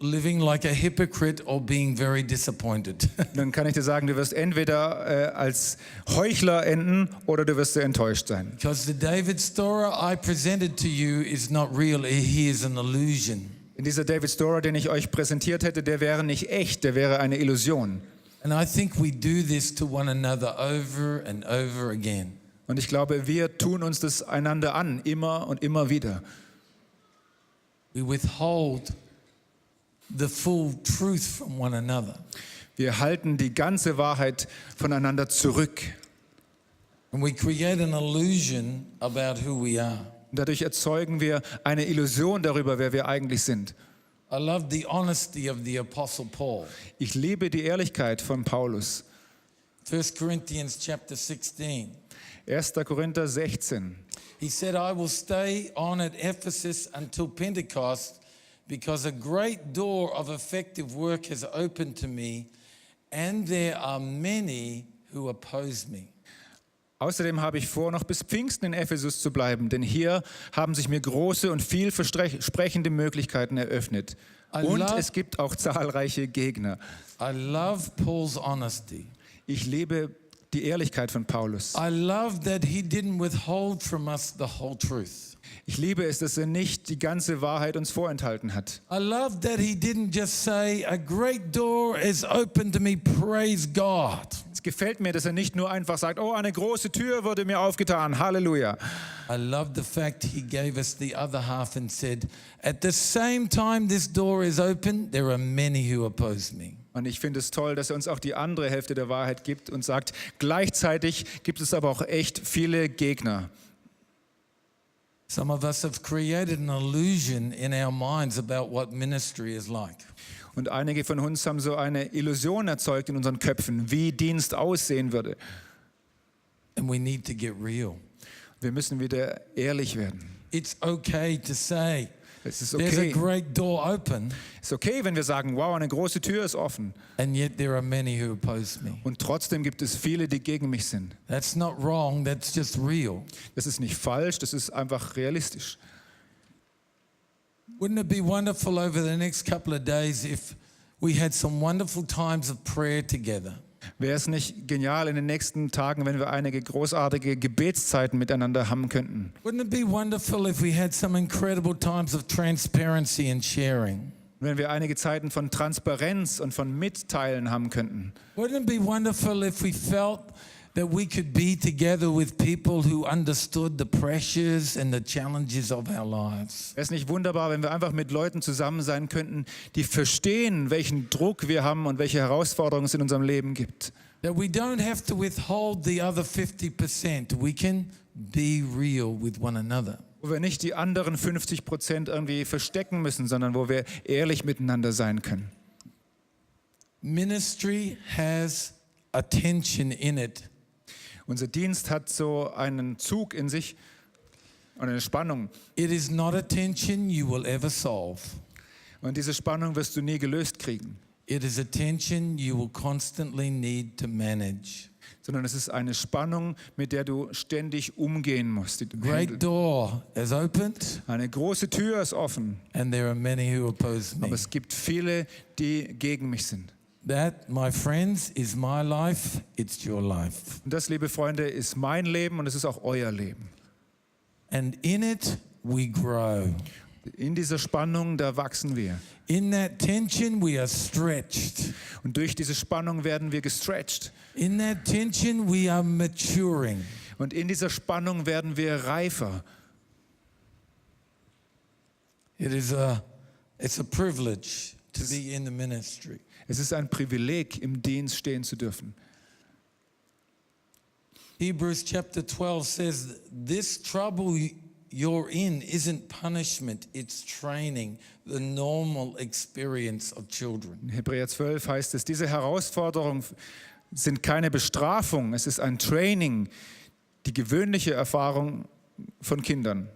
living like a hypocrite or being very disappointed. dann kann ich dir sagen, du wirst entweder als Heuchler enden oder du wirst sehr enttäuscht sein. Because the David Storer I presented to you is not real, he is an illusion. In dieser David Storer, den ich euch präsentiert hätte, der wäre nicht echt, der wäre eine Illusion. And I think we do this to one another over and over again. Und ich glaube, wir tun uns das einander an, immer und immer wieder. We withhold the full truth from one another. Wir halten die ganze Wahrheit voneinander zurück. And we create an illusion about who we are. Und dadurch erzeugen wir eine Illusion darüber, wer wir eigentlich sind. I love the honesty of the Apostle Paul. Ich liebe die Ehrlichkeit von Paulus. 1 Corinthians chapter 16. 1. Korinther 16. He said, I will stay on at Ephesus until Pentecost because a great door of effective work has opened to me and there are many who oppose me. Außerdem habe ich vor, noch bis Pfingsten in Ephesus zu bleiben, denn hier haben sich mir große und vielversprechende Möglichkeiten eröffnet. Und es gibt auch zahlreiche Gegner. I love Paul's honesty. Ich liebe die Ehrlichkeit von Paulus. I love that he didn't withhold from us the whole truth. Ich liebe es, dass er nicht die ganze Wahrheit uns vorenthalten hat. I love that he didn't just say, a great door is open to me, praise God. Es gefällt mir, dass er nicht nur einfach sagt, oh, eine große Tür wurde mir aufgetan, Halleluja. I love the fact he gave us the other half and said, at the same time this door is open, there are many who oppose me. Und ich finde es toll, dass er uns auch die andere Hälfte der Wahrheit gibt und sagt, gleichzeitig gibt es aber auch echt viele Gegner. Some of us have created an illusion in our minds about what ministry is like. Und einige von uns haben so eine Illusion erzeugt in unseren Köpfen, wie Dienst aussehen würde. And we need to get real. Wir müssen wieder ehrlich werden. It's okay to say, Es ist there's a okay. great door open, Es ist okay, wenn wir sagen, wow, eine große Tür ist offen. and yet there are many who oppose me. Und trotzdem gibt es viele, die gegen mich sind. That's not wrong, that's just real. Das ist nicht falsch, das ist einfach realistisch. Wouldn't it be wonderful over the next couple of days if we had some wonderful times of prayer together? Wäre es nicht genial in den nächsten Tagen, wenn wir einige großartige Gebetszeiten miteinander haben könnten? Wouldn't it be wonderful if we had some incredible times of transparency and sharing? Wenn wir einige Zeiten von Transparenz und von Mitteilen haben könnten? Wouldn't it be wonderful if we felt that we could be together with people who understood the pressures and the challenges of our lives? Wäre es nicht wunderbar, wenn wir einfach mit Leuten zusammen sein könnten, die verstehen, welchen Druck wir haben und welche Herausforderungen es in unserem Leben gibt? That we don't have to withhold the other 50%. We can be real with one another. Wo wir nicht die anderen 50% irgendwie verstecken müssen, sondern wo wir ehrlich miteinander sein können. Ministry has a tension in it. Unser Dienst hat so einen Zug in sich und eine Spannung. It is not a tension you will ever solve. Und diese Spannung wirst du nie gelöst kriegen. It is a tension you will constantly need to manage. Sondern es ist eine Spannung, mit der du ständig umgehen musst. Great door is opened, Eine große Tür ist offen, and there are many who oppose me. aber es gibt viele, die gegen mich sind. That, my friends, is my life, it's your life. Und das, liebe Freunde, ist mein Leben und es ist auch euer Leben. And in it, we grow. In dieser Spannung, da wachsen wir. In that tension, we are stretched. Und durch diese Spannung werden wir gestretched. In that tension, we are maturing. Und in dieser Spannung werden wir reifer. It's a privilege to be in the ministry. Es ist ein Privileg, im Dienst stehen zu dürfen. Hebrews chapter 12 says, this trouble you're in isn't punishment, it's training, the normal experience of children. In Hebräer 12 heißt es, diese Herausforderungen sind keine Bestrafung, es ist ein Training, die gewöhnliche Erfahrung von Kindern.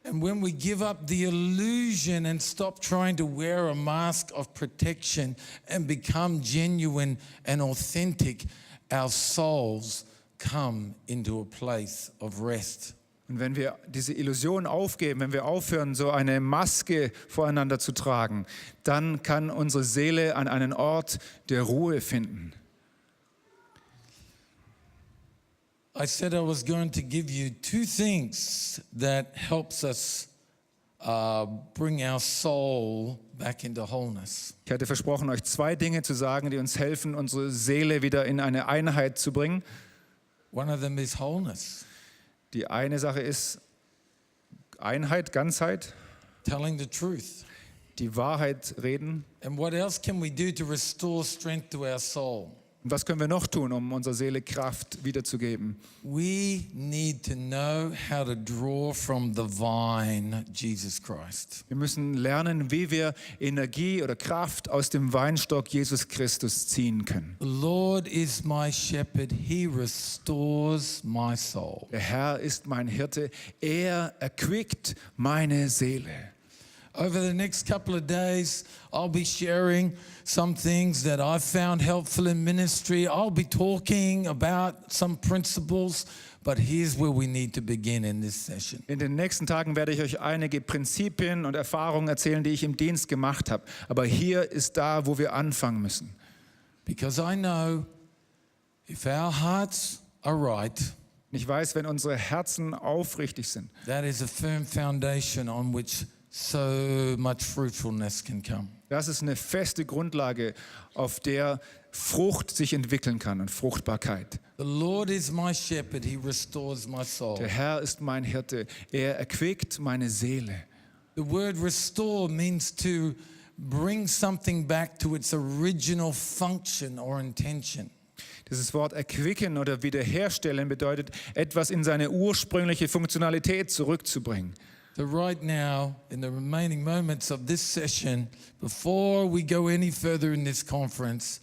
And when we give up the illusion and stop trying to wear a mask of protection and become genuine and authentic, our souls come into a place of rest. Und wenn wir diese Illusion aufgeben, wenn wir aufhören, so eine Maske voreinander zu tragen, dann kann unsere Seele an einen Ort der Ruhe finden. I said I was going to give you two things that helps us bring our soul back into wholeness. Ich hatte versprochen, euch 2 Dinge zu sagen, die uns helfen, unsere Seele wieder in eine Einheit zu bringen. One of them is wholeness, Die eine Sache ist Einheit, Ganzheit, telling the truth. die Wahrheit reden. And what else can we do to restore strength to our soul? Und was können wir noch tun, um unserer Seele Kraft wiederzugeben? We need to know how to draw from the vine, Jesus Christ. Wir müssen lernen, wie wir Energie oder Kraft aus dem Weinstock Jesus Christus ziehen können. The Lord is my shepherd, he restores my soul. Der Herr ist mein Hirte, er erquickt meine Seele. Over the next couple of days, I'll be sharing some things that I've found helpful in ministry. I'll be talking about some principles, but here's where we need to begin in this session. In den nächsten Tagen werde ich euch einige Prinzipien und Erfahrungen erzählen, die ich im Dienst gemacht habe. Aber hier ist da, wo wir anfangen müssen. Because I know if our hearts are right, Ich weiß, wenn unsere Herzen aufrichtig sind, that is a firm foundation on which so much fruitfulness can come. das ist eine feste Grundlage, auf der Frucht sich entwickeln kann und Fruchtbarkeit. The Lord is my shepherd, he restores my soul. Der Herr ist mein Hirte, er erquickt meine Seele. The word restore means to bring something back to its original function or intention. Dieses Wort erquicken oder wiederherstellen bedeutet, etwas in seine ursprüngliche Funktionalität zurückzubringen. So right now, in the remaining moments of this session, before we go any further in this conference,